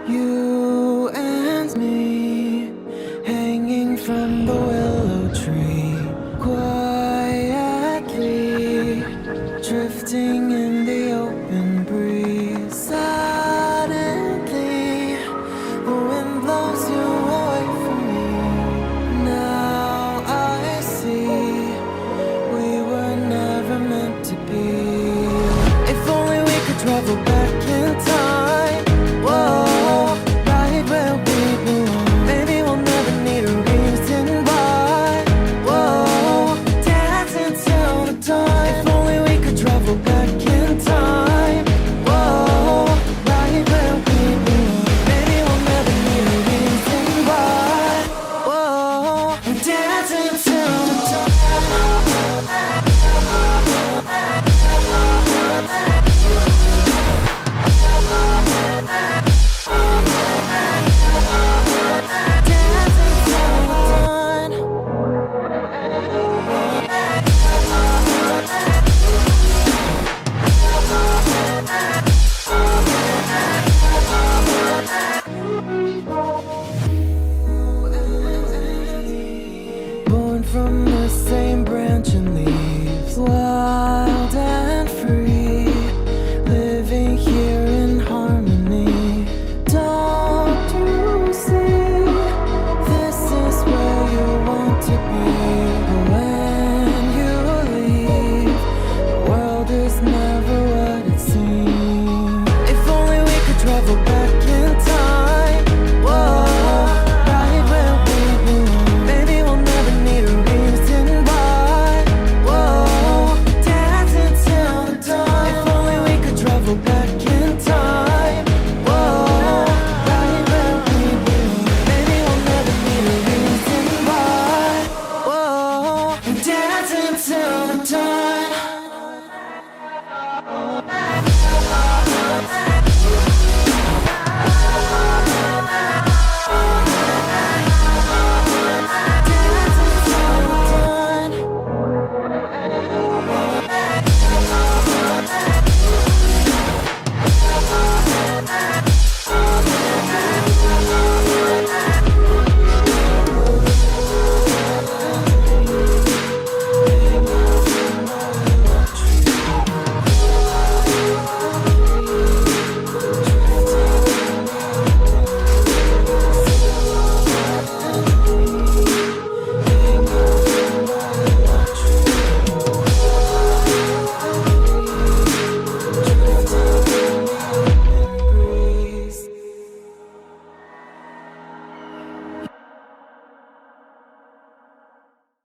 You and me, hanging from the willow tree, quietly drifting in the open breeze. Suddenly, the wind blows you away from me. Now I see we were never meant to be. If only we could travel back